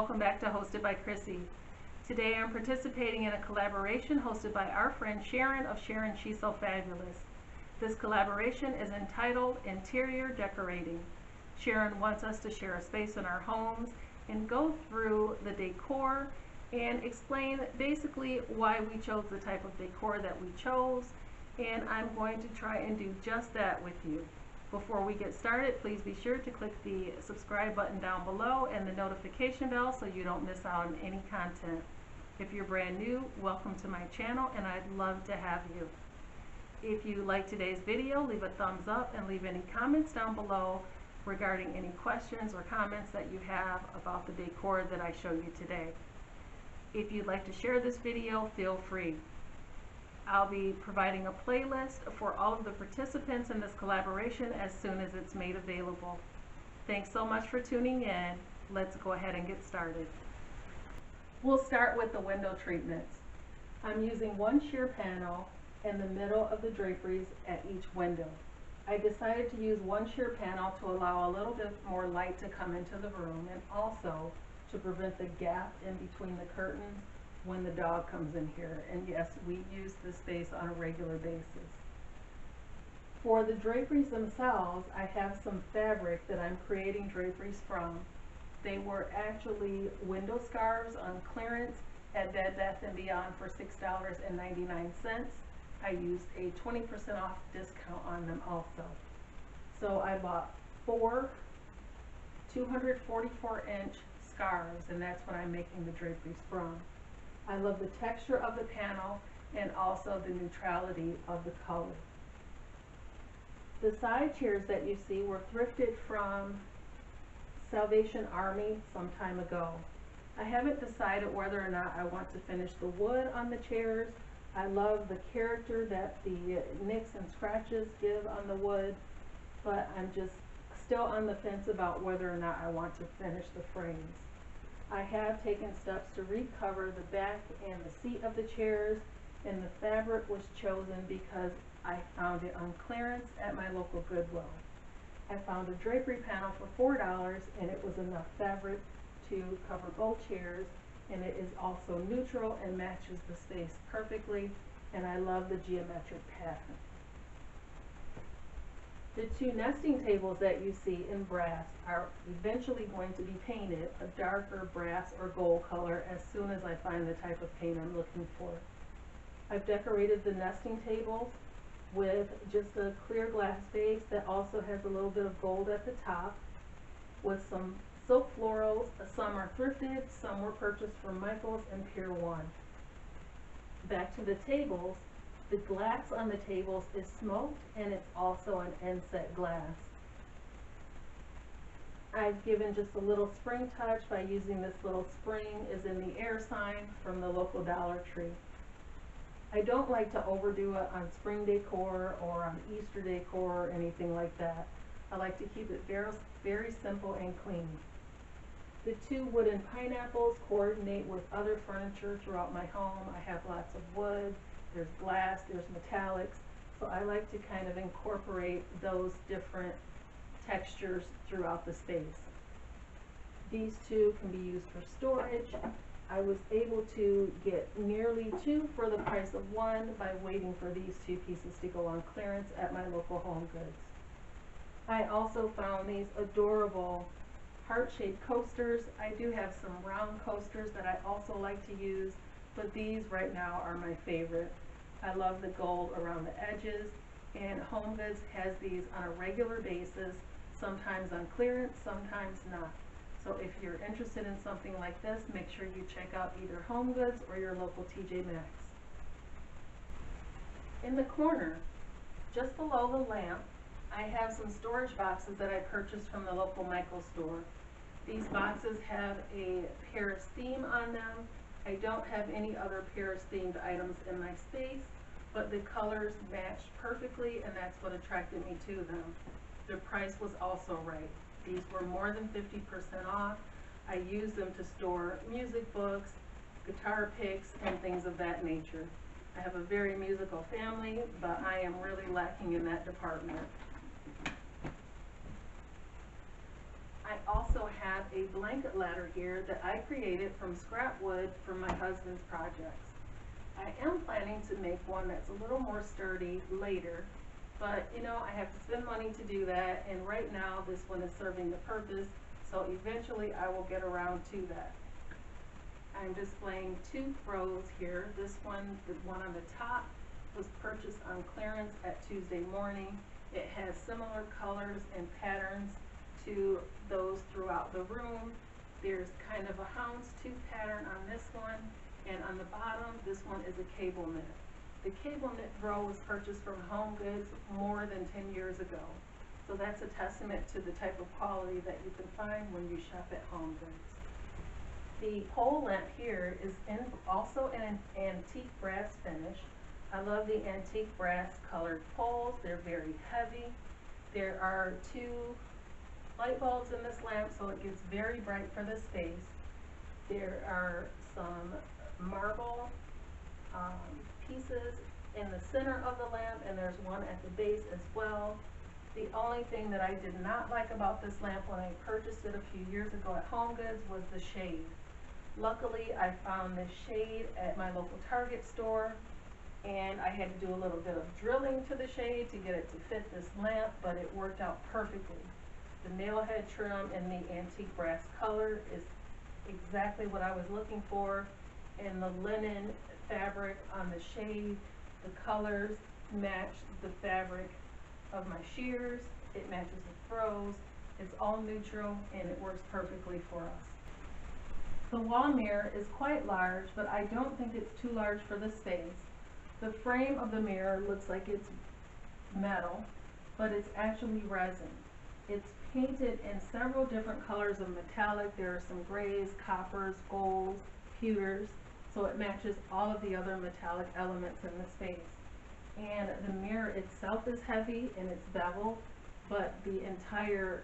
welcome back to Hostedbykrssie. Today I'm participating in a collaboration hosted by our friend Sharon of Sharon She So Fabulous. This collaboration is entitled Interior Decorating. Sharon wants us to share a space in our homes and go through the decor and explain basically why we chose the type of decor that we chose, and I'm going to try and do just that with you. Before we get started, please be sure to click the subscribe button down below and the notification bell so you don't miss out on any content. If you're brand new, welcome to my channel and I'd love to have you. If you like today's video, leave a thumbs up and leave any comments down below regarding any questions or comments that you have about the decor that I show you today. If you'd like to share this video, feel free. I'll be providing a playlist for all of the participants in this collaboration as soon as it's made available. Thanks so much for tuning in. Let's go ahead and get started. We'll start with the window treatments. I'm using one sheer panel in the middle of the draperies at each window. I decided to use one sheer panel to allow a little bit more light to come into the room and also to prevent the gap in between the curtains when the dog comes in here. And yes, we use this space on a regular basis. For the draperies themselves, I have some fabric that I'm creating draperies from. They were actually window scarves on clearance at Bed Bath & Beyond for $6.99. I used a 20% off discount on them also. So I bought 4 244-inch scarves, and that's what I'm making the draperies from. I love the texture of the panel and also the neutrality of the color. The side chairs that you see were thrifted from Salvation Army some time ago. I haven't decided whether or not I want to finish the wood on the chairs. I love the character that the nicks and scratches give on the wood, but I'm just still on the fence about whether or not I want to finish the frames. I have taken steps to recover the back and the seat of the chairs, and the fabric was chosen because I found it on clearance at my local Goodwill. I found a drapery panel for $4 and it was enough fabric to cover both chairs, and it is also neutral and matches the space perfectly, and I love the geometric pattern. The 2 nesting tables that you see in brass are eventually going to be painted a darker brass or gold color as soon as I find the type of paint I'm looking for. I've decorated the nesting tables with just a clear glass base that also has a little bit of gold at the top with some silk florals. Some are thrifted, some were purchased from Michael's and Pier 1. Back to the tables. The glass on the tables is smoked and it's also an inset glass. I've given just a little spring touch by using this little spring is in the air sign from the local Dollar Tree. I don't like to overdo it on spring decor or on Easter decor or anything like that. I like to keep it very simple and clean. The 2 wooden pineapples coordinate with other furniture throughout my home. I have lots of wood. There's glass, there's metallics, so I like to kind of incorporate those different textures throughout the space. These 2 can be used for storage. I was able to get nearly 2 for the price of 1 by waiting for these 2 pieces to go on clearance at my local Home Goods. I also found these adorable heart-shaped coasters. I do have some round coasters that I also like to use, but these right now are my favorite. I love the gold around the edges, and Home Goods has these on a regular basis, sometimes on clearance, sometimes not. So if you're interested in something like this, make sure you check out either Home Goods or your local TJ Maxx. In the corner, just below the lamp, I have some storage boxes that I purchased from the local Michael's store. These boxes have a Paris theme on them. I don't have any other Paris themed items in my space, but the colors matched perfectly and that's what attracted me to them. The price was also right. These were more than 50% off. I use them to store music books, guitar picks, and things of that nature. I have a very musical family, but I am really lacking in that department. I also have a blanket ladder here that I created from scrap wood from my husband's projects. I am planning to make one that's a little more sturdy later, but you know, I have to spend money to do that, and right now this one is serving the purpose, so eventually I will get around to that. I'm displaying two throws here. This one, the one on the top, was purchased on clearance at Tuesday morning. It has similar colors and patterns to those throughout the room. There's kind of a houndstooth pattern on this one, and on the bottom, this one is a cable knit. The cable knit throw was purchased from Home Goods more than 10 years ago. So that's a testament to the type of quality that you can find when you shop at Home Goods. The pole lamp here is also an antique brass finish. I love the antique brass colored poles. They're very heavy. There are two light bulbs in this lamp, so it gets very bright for the space. There are some marble pieces in the center of the lamp, and there's one at the base as well. The only thing that I did not like about this lamp when I purchased it a few years ago at Home Goods was the shade. Luckily, I found this shade at my local Target store, and I had to do a little bit of drilling to the shade to get it to fit this lamp, but it worked out perfectly. The nailhead trim in the antique brass color is exactly what I was looking for, and the linen fabric on the shade, the colors match the fabric of my shears, it matches the throws, it's all neutral, and it works perfectly for us. The wall mirror is quite large, but I don't think it's too large for the space. The frame of the mirror looks like it's metal, but it's actually resin. It's painted in several different colors of metallic. There are some grays, coppers, golds, pewters, so it matches all of the other metallic elements in the space. And the mirror itself is heavy and it's beveled, but the entire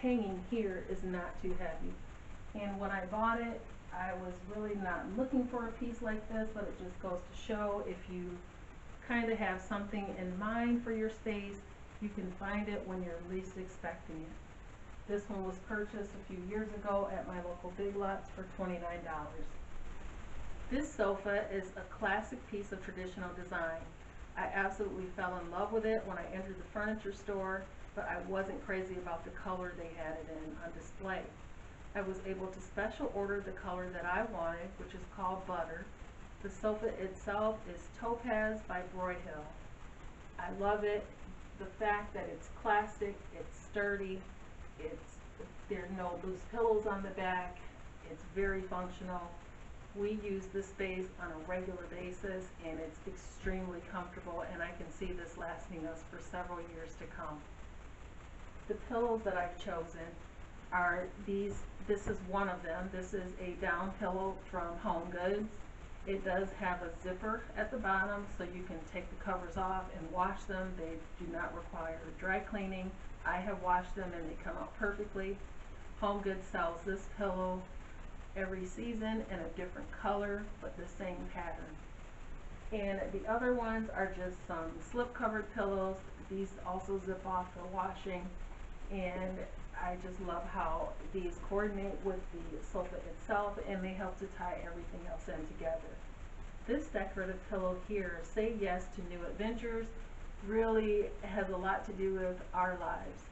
hanging here is not too heavy. And when I bought it, I was really not looking for a piece like this, but it just goes to show if you kind of have something in mind for your space, you can find it when you're least expecting it. This one was purchased a few years ago at my local Big Lots for $29. This sofa is a classic piece of traditional design. I absolutely fell in love with it when I entered the furniture store, but I wasn't crazy about the color they had it in on display. I was able to special order the color that I wanted, which is called Butter. The sofa itself is Topaz by Broyhill. I love it. The fact that it's classic, it's sturdy, there's no loose pillows on the back, it's very functional. We use this space on a regular basis, and it's extremely comfortable, and I can see this lasting us for several years to come. The pillows that I've chosen are these. This is one of them. This is a down pillow from Home Goods. It does have a zipper at the bottom, so you can take the covers off and wash them. They do not require dry cleaning. I have washed them and they come out perfectly. Home Goods sells this pillow every season in a different color, but the same pattern. And the other ones are just some slip covered pillows. These also zip off for washing, and I just love how these coordinate with the sofa itself, and they help to tie everything else in together. This decorative pillow here, Say Yes to New Adventures, really has a lot to do with our lives.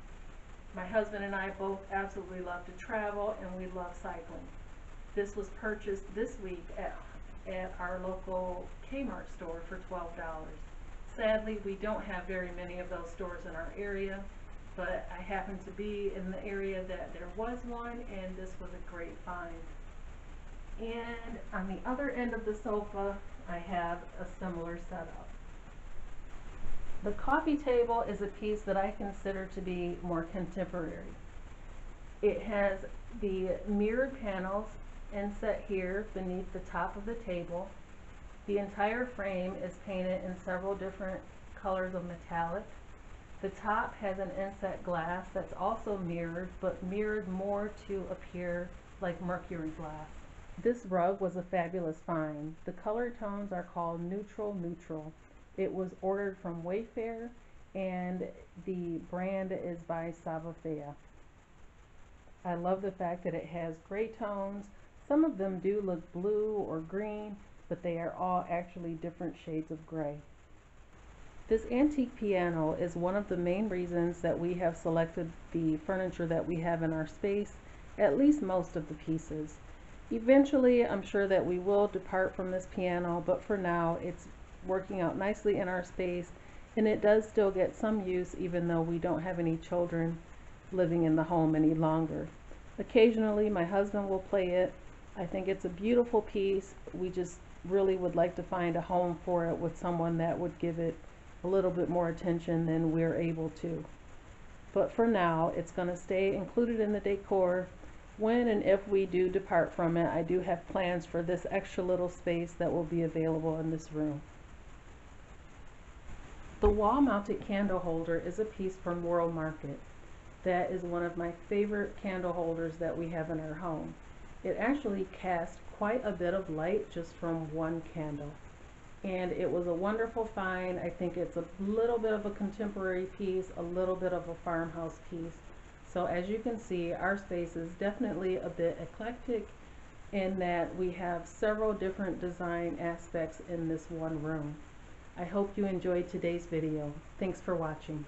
My husband and I both absolutely love to travel, and we love cycling. This was purchased this week at our local Kmart store for $12. Sadly, we don't have very many of those stores in our area, but I happened to be in the area that there was one, and this was a great find. And on the other end of the sofa, I have a similar setup. The coffee table is a piece that I consider to be more contemporary. It has the mirrored panels inset here beneath the top of the table. The entire frame is painted in several different colors of metallic. The top has an inset glass that's also mirrored, but mirrored more to appear like mercury glass. This rug was a fabulous find. The color tones are called Neutral Neutral. It was ordered from Wayfair, and the brand is by Savafea. I love the fact that it has gray tones. Some of them do look blue or green, but they are all actually different shades of gray. This antique piano is one of the main reasons that we have selected the furniture that we have in our space, at least most of the pieces. Eventually, I'm sure that we will depart from this piano, but for now, it's working out nicely in our space, and it does still get some use even though we don't have any children living in the home any longer. Occasionally, my husband will play it. I think it's a beautiful piece. We just really would like to find a home for it with someone that would give it a little bit more attention than we're able to. But for now, it's going to stay included in the decor. When and if we do depart from it, I do have plans for this extra little space that will be available in this room. The wall-mounted candle holder is a piece from World Market. That is one of my favorite candle holders that we have in our home. It actually casts quite a bit of light just from one candle. And it was a wonderful find. I think it's a little bit of a contemporary piece, a little bit of a farmhouse piece. So as you can see, our space is definitely a bit eclectic in that we have several different design aspects in this one room. I hope you enjoyed today's video. Thanks for watching.